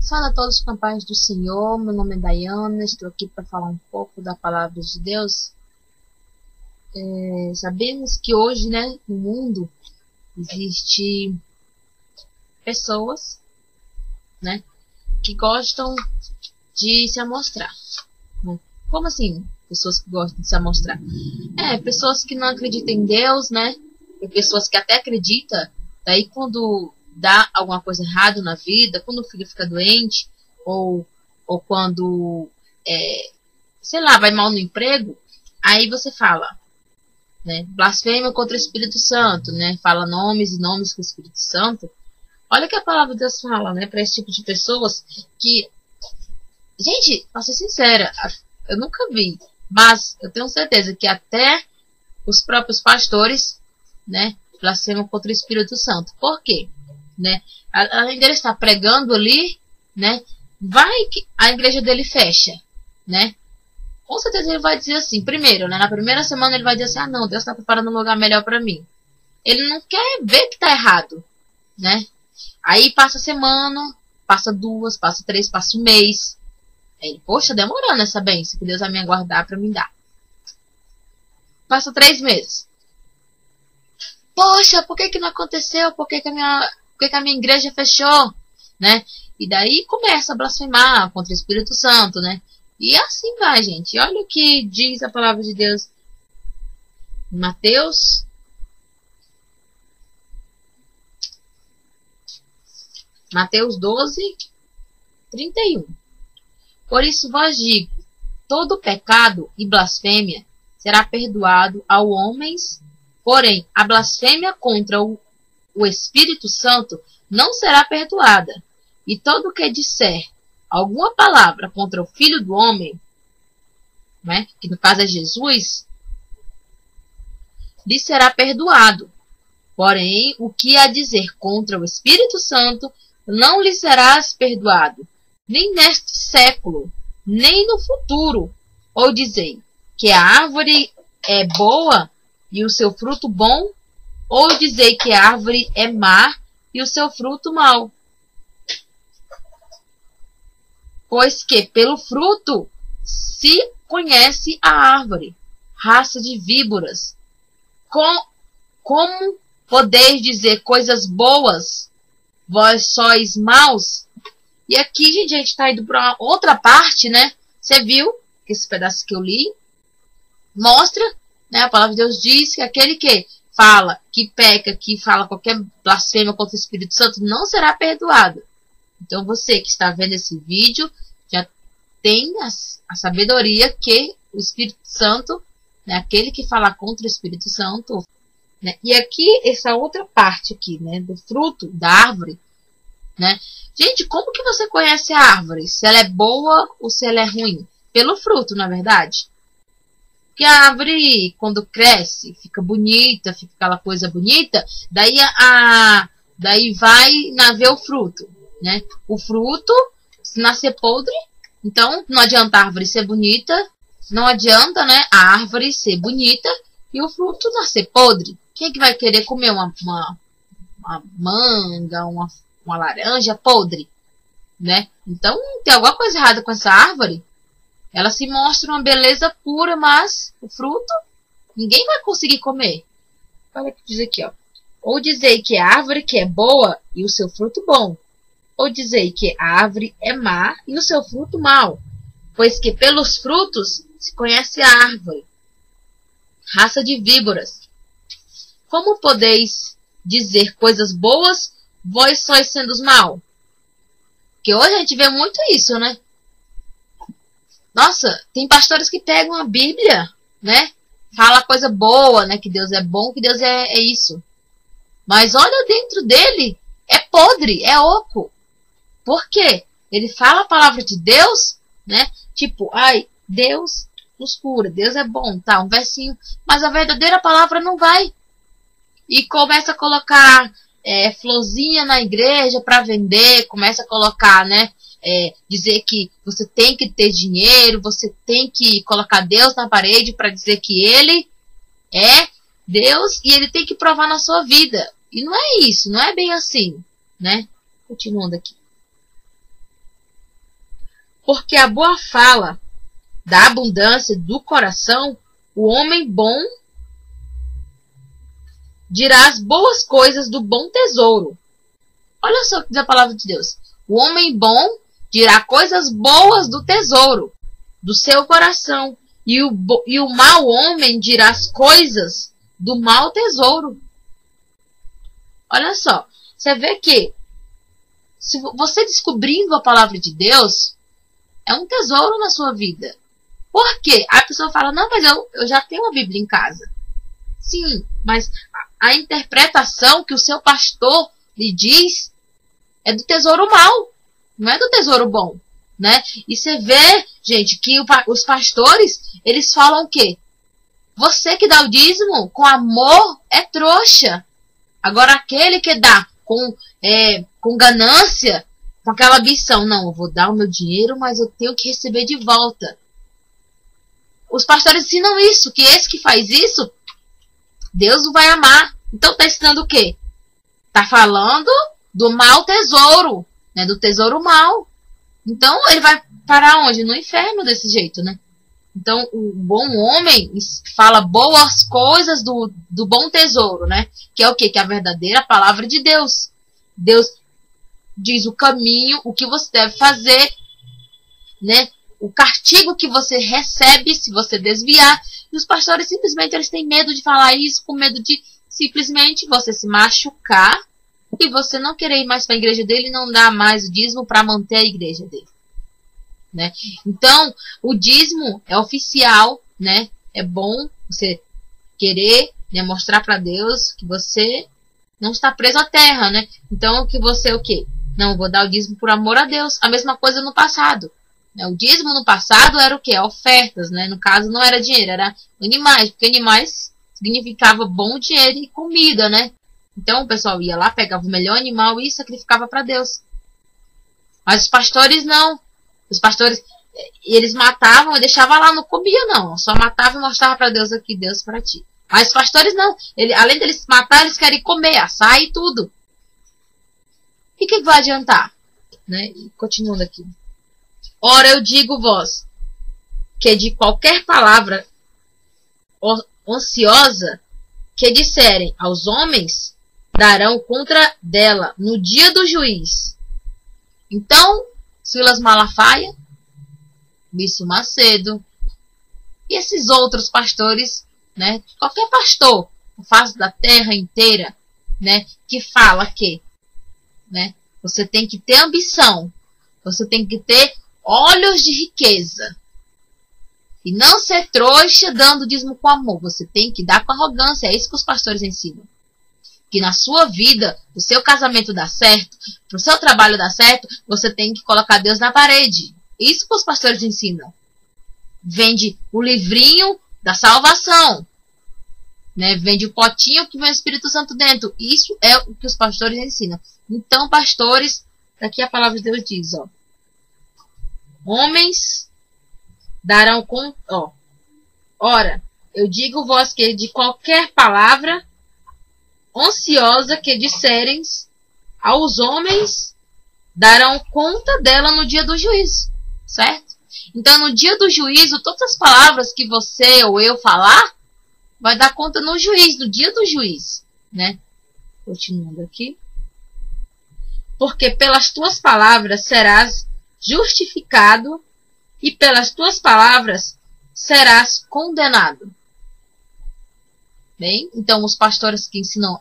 Salve a todos com a paz do Senhor. Meu nome é Dayana, estou aqui para falar um pouco da palavra de Deus. Sabemos que hoje, no mundo, existe pessoas, que gostam de se amostrar. Como assim, pessoas que gostam de se amostrar? Pessoas que não acreditam em Deus, e pessoas que até acreditam, daí quando dá alguma coisa errada na vida, quando o filho fica doente, ou quando, vai mal no emprego, aí você fala, blasfêmia contra o Espírito Santo, fala nomes e nomes com o Espírito Santo. Olha que a palavra de Deus fala, para esse tipo de pessoas que, gente, pra ser sincera, eu nunca vi, mas eu tenho certeza que até os próprios pastores, blasfemam contra o Espírito Santo. Por quê? Além dele estar pregando ali, vai que a igreja dele fecha, Com certeza ele vai dizer assim, primeiro, na primeira semana ele vai dizer assim, não, Deus está preparando um lugar melhor para mim. Ele não quer ver que está errado, Aí passa a semana, passa 2, passa 3, passa um mês. Aí, poxa, demorando essa bênção que Deus vai me aguardar para me dar. Passa 3 meses. Poxa, por que não aconteceu? Por que a minha igreja fechou? E daí começa a blasfemar contra o Espírito Santo, E assim vai, gente. Olha o que diz a palavra de Deus em Mateus 12, 31. Por isso vos digo, todo pecado e blasfêmia será perdoado aos homens, porém a blasfêmia contra o Espírito Santo não será perdoada. E todo o que disser alguma palavra contra o Filho do Homem, que no caso é Jesus, lhe será perdoado. Porém, o que há a dizer contra o Espírito Santo não lhe será perdoado, nem neste século, nem no futuro. Ou dizei que a árvore é boa e o seu fruto bom, ou dizei que a árvore é má e o seu fruto mau. Pois que pelo fruto se conhece a árvore. Raça de víboras, como podeis dizer coisas boas, vós sois maus? E aqui, gente, a gente está indo para outra parte, Você viu que esse pedaço que eu li mostra, a palavra de Deus diz que aquele que fala, que peca, que fala qualquer blasfêmia contra o Espírito Santo não será perdoado. Então você que está vendo esse vídeo já tem a sabedoria que o Espírito Santo, aquele que fala contra o Espírito Santo, E aqui, essa outra parte aqui, do fruto da árvore, Gente, como que você conhece a árvore? Se ela é boa ou se ela é ruim? Pelo fruto, não é verdade? Porque a árvore, quando cresce, fica bonita, fica aquela coisa bonita, daí vai nascer o fruto, O fruto, se nascer podre, então não adianta a árvore ser bonita, não adianta, a árvore ser bonita e o fruto nascer podre. Quem é que vai querer comer uma manga, uma laranja podre, Então, tem alguma coisa errada com essa árvore. Ela se mostra uma beleza pura, mas o fruto, ninguém vai conseguir comer. Olha o que diz aqui, ó. Ou dizei que a árvore que é boa e o seu fruto bom. Ou dizei que a árvore é má e o seu fruto mau. Pois que pelos frutos se conhece a árvore. Raça de víboras. Como podeis dizer coisas boas, vós sois sendo os maus? Porque hoje a gente vê muito isso, Nossa, tem pastores que pegam a Bíblia, Fala coisa boa, que Deus é bom, que Deus é isso. Mas olha dentro dele, é podre, é oco. Por quê? Ele fala a palavra de Deus, Tipo, Deus nos cura, Deus é bom, tá, um versinho. Mas a verdadeira palavra não vai. E começa a colocar florzinha na igreja para vender, começa a colocar, dizer que você tem que ter dinheiro, você tem que colocar Deus na parede para dizer que Ele é Deus e Ele tem que provar na sua vida. E não é isso, não é bem assim, Continuando aqui. Porque a boa fala da abundância do coração, o homem bom dirá as boas coisas do bom tesouro. Olha só o que diz a palavra de Deus. O homem bom dirá coisas boas do tesouro, do seu coração. E o mau homem dirá as coisas do mau tesouro. Olha só. Você vê que se você descobrindo a palavra de Deus, é um tesouro na sua vida. Por quê? A pessoa fala, não, mas eu já tenho a Bíblia em casa. Sim, mas a interpretação que o seu pastor lhe diz é do tesouro mau, não é do tesouro bom, né? E você vê, gente, que os pastores, eles falam o quê? Você que dá o dízimo com amor é trouxa. Agora aquele que dá com ganância, com aquela ambição, não, eu vou dar o meu dinheiro, mas eu tenho que receber de volta. Os pastores ensinam isso, que esse que faz isso, Deus o vai amar. Então está ensinando o quê? Está falando do mau tesouro, né? Do tesouro mau. Então ele vai para onde? No inferno desse jeito, né? Então o bom homem fala boas coisas do bom tesouro, né? Que é o quê? Que é a verdadeira palavra de Deus. Deus diz o caminho, o que você deve fazer, né? O castigo que você recebe se você desviar. E os pastores simplesmente eles têm medo de falar isso, com medo de simplesmente você se machucar e você não querer ir mais para a igreja dele e não dar mais o dízimo para manter a igreja dele, né? Então, o dízimo é oficial, né? É bom você querer, né, mostrar para Deus que você não está preso à terra, né? Então, que você o quê? Não, vou dar o dízimo por amor a Deus. A mesma coisa no passado. O dízimo no passado era o quê? Ofertas, né? No caso não era dinheiro, era animais, porque animais significava bom dinheiro e comida, né? Então o pessoal ia lá, pegava o melhor animal e sacrificava para Deus. Mas os pastores não. Os pastores, eles matavam e deixavam lá, não comia não. Só matava e mostrava para Deus aqui, Deus para ti. Mas os pastores não. Além deles matar, eles querem comer, assar e tudo. E o que vai adiantar? Né? E continuando aqui. Ora, eu digo vós, que de qualquer palavra ociosa que disserem aos homens, darão contra dela no dia do juiz. Então, Silas Malafaia, Bispo Macedo, e esses outros pastores, né? Qualquer pastor, na face da terra inteira, né? Que fala que, né? Você tem que ter ambição, você tem que ter olhos de riqueza. E não ser trouxa dando dízimo com amor. Você tem que dar com arrogância. É isso que os pastores ensinam. Que na sua vida, o seu casamento dá certo, para o seu trabalho dar certo, você tem que colocar Deus na parede. Isso que os pastores ensinam. Vende o livrinho da salvação, né? Vende o potinho que vem o Espírito Santo dentro. Isso é o que os pastores ensinam. Então, pastores, aqui a palavra de Deus diz, ó. Homens darão com... Ora, eu digo vós que de qualquer palavra ociosa que disserem aos homens, darão conta dela no dia do juízo. Certo? Então, no dia do juízo, todas as palavras que você ou eu falar, vai dar conta no juízo, no dia do juízo. Né? Continuando aqui. Porque pelas tuas palavras serás justificado, e pelas tuas palavras serás condenado. Bem, então os pastores que ensinam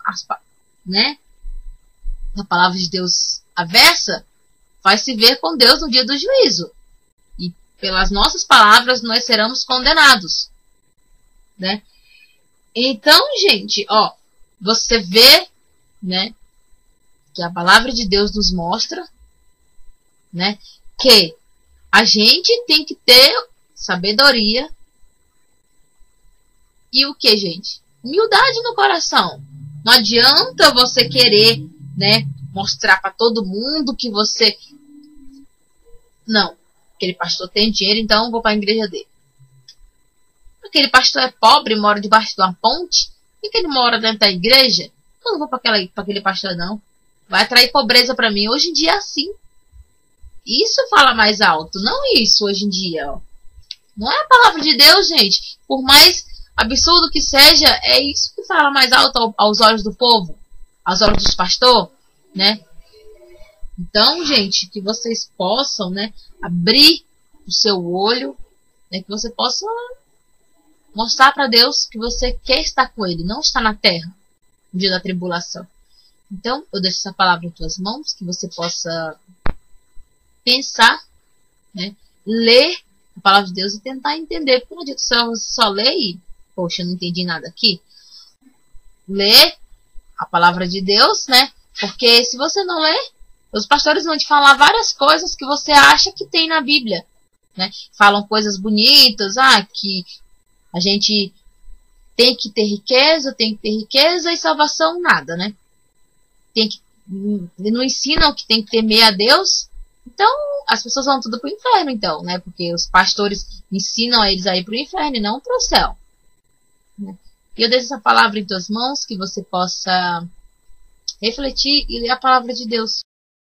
né, a palavra de Deus avessa, vai se ver com Deus no dia do juízo. E pelas nossas palavras nós seremos condenados. Né? Então, gente, ó, você vê, né, que a palavra de Deus nos mostra, né, que a gente tem que ter sabedoria e o que, gente? Humildade no coração. Não adianta você querer, né, mostrar para todo mundo que você... Não, aquele pastor tem dinheiro, então eu vou para a igreja dele. Aquele pastor é pobre, mora debaixo de uma ponte, e que ele mora dentro da igreja, eu não vou para aquele pastor não. Vai atrair pobreza para mim. Hoje em dia é assim. Isso fala mais alto, não isso hoje em dia. Ó. Não é a palavra de Deus, gente. Por mais absurdo que seja, é isso que fala mais alto aos olhos do povo, aos olhos dos pastores, né? Então, gente, que vocês possam, né, abrir o seu olho, né, que você possa mostrar para Deus que você quer estar com Ele, não estar na terra no dia da tribulação. Então, eu deixo essa palavra em tuas mãos, que você possa pensar, né, ler a palavra de Deus e tentar entender. Porque não adianta só ler e, poxa, eu não entendi nada aqui. Ler a palavra de Deus, né? Porque se você não ler, os pastores vão te falar várias coisas que você acha que tem na Bíblia, né? Falam coisas bonitas, que a gente tem que ter riqueza e salvação nada, né? Não ensinam que tem que temer a Deus. Então, as pessoas vão tudo pro inferno, então, né? Porque os pastores ensinam eles a ir pro inferno e não pro céu. Né? E eu deixo essa palavra em tuas mãos, que você possa refletir e ler a palavra de Deus.